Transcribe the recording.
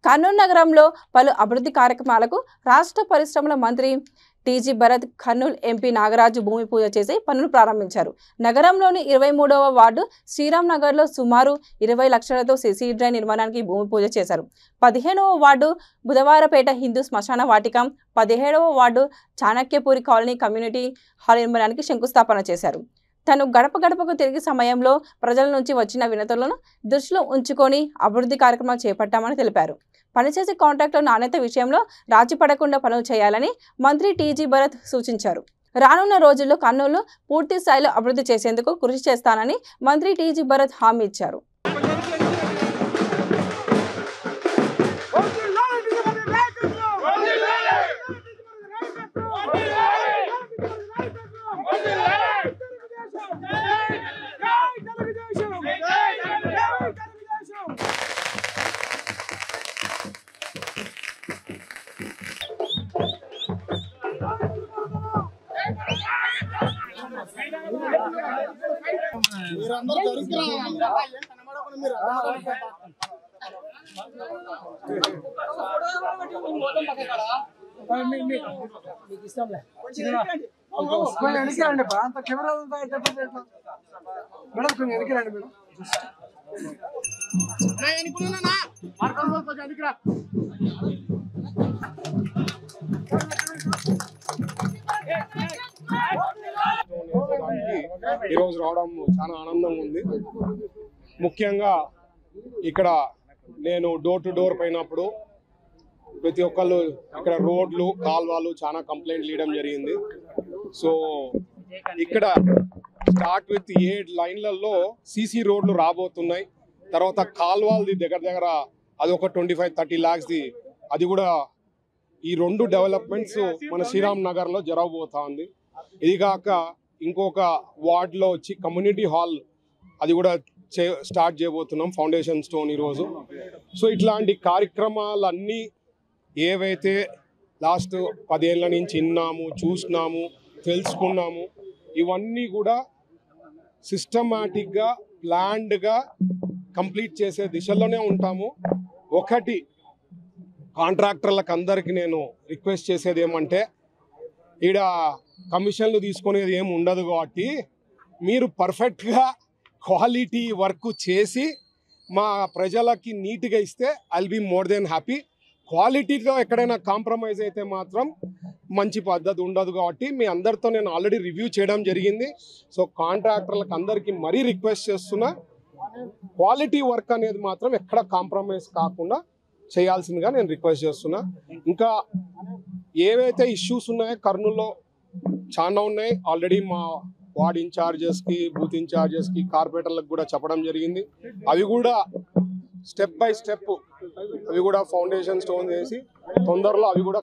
కర్నూలు నగరంలో పలు అభివృద్ధి కార్యక్రమాలకు రాష్ట్ర పరిశ్రమల మంత్రి టీజీ భరత్, కర్నూలు ఎంపీ నాగరాజు భూమి పూజ చేసి పనులు ప్రారంభించారు. నగరంలోని 23వ వార్డు శ్రీరామ్ నగర్లో సుమారు 20 లక్షలతో సీసీ డ్రైన్ నిర్మాణానికి భూమి పూజ చేశారు. 15వ వార్డు బుధవారపేట హిందూ శ్మశాన వాటిక, 17వ ward Chanakyapuri colony community hall నిర్మాణానికి శంకుస్థాపన చేశారు. తను గడప గడపకు తిరిగి సమయంలో ప్రజల నుంచి వచ్చిన వినతులను దృష్టిలో ఉంచుకొని అభివృద్ధి కార్యక్రమాలు చేపట్టామని తెలిపారు. పనిచేసే కాంట్రాక్టుల నాణ్యత విషయంలో రాజీ పడకుండా పనులు చేయాలని మంత్రి టీజీ భరత్ సూచించారు. రానున్న రోజుల్లో కర్నూలు పూర్తి స్థాయిలో అభివృద్ధి చేసేందుకు కృషి చేస్తానని మంత్రి టీజీ భరత్ హామీ ఇచ్చారు. ఈరోజు రావడం చాలా ఆనందంగా ఉంది. ముఖ్యంగా ఇక్కడ నేను డోర్ టు డోర్ పోయినప్పుడు ప్రతి ఒక్కళ్ళు ఇక్కడ రోడ్లు, కాల్వలు చాలా కంప్లైంట్లు ఇవ్వడం జరిగింది. సో ఇక్కడ స్టార్ట్ విత్ 7 లైన్లలో సీసీ రోడ్లు రాబోతున్నాయి. తర్వాత కాల్వలది దగ్గర అది ఒక 25-30 lakhsది, అది కూడా ఈ 2 డెవలప్మెంట్స్ మన శ్రీరామ్ నగర్లో జరగబోతా ఉంది. ఇది కాక ఇంకొక వార్డులో వచ్చి కమ్యూనిటీ హాల్ అది కూడా స్టార్ట్ చేయబోతున్నాం, ఫౌండేషన్ స్టోన్ ఈరోజు. సో ఇట్లాంటి కార్యక్రమాలన్నీ ఏవైతే లాస్ట్ 10 ఏళ్ళ నుంచి విన్నాము, చూసినాము, తెలుసుకున్నాము, ఇవన్నీ కూడా సిస్టమాటిక్గా, ప్లాన్డ్గా కంప్లీట్ చేసే దిశలోనే ఉంటాము. ఒకటి కాంట్రాక్టర్లకు అందరికీ నేను రిక్వెస్ట్ చేసేది ఏమంటే, ఈడ కమిషన్లు తీసుకునేది ఏమి ఉండదు కాబట్టి మీరు పర్ఫెక్ట్గా క్వాలిటీ వర్క్ చేసి మా ప్రజలకి నీట్గా ఇస్తే I'll be more than happy. క్వాలిటీలో ఎక్కడైనా కాంప్రమైజ్ అయితే మాత్రం మంచి పద్ధతి ఉండదు కాబట్టి మీ అందరితో నేను ఆల్రెడీ రివ్యూ చేయడం జరిగింది. సో కాంట్రాక్టర్లకు అందరికీ మరీ రిక్వెస్ట్ చేస్తున్నా, క్వాలిటీ వర్క్ అనేది మాత్రం ఎక్కడ కాంప్రమైజ్ కాకుండా చేయాల్సిందిగా నేను రిక్వెస్ట్ చేస్తున్నా. ఇంకా ఏవైతే ఇష్యూస్ ఉన్నాయో కర్నూలులో చాలా ఉన్నాయి. ఆల్రెడీ మా వార్డ్ ఇన్ఛార్జెస్కి, బూత్ ఇన్ఛార్జెస్కి, కార్పొరేటర్లకు కూడా చెప్పడం జరిగింది. అవి కూడా స్టెప్ బై స్టెప్ అవి కూడా ఫౌండేషన్ స్టోన్ చేసి తొందరలో అవి కూడా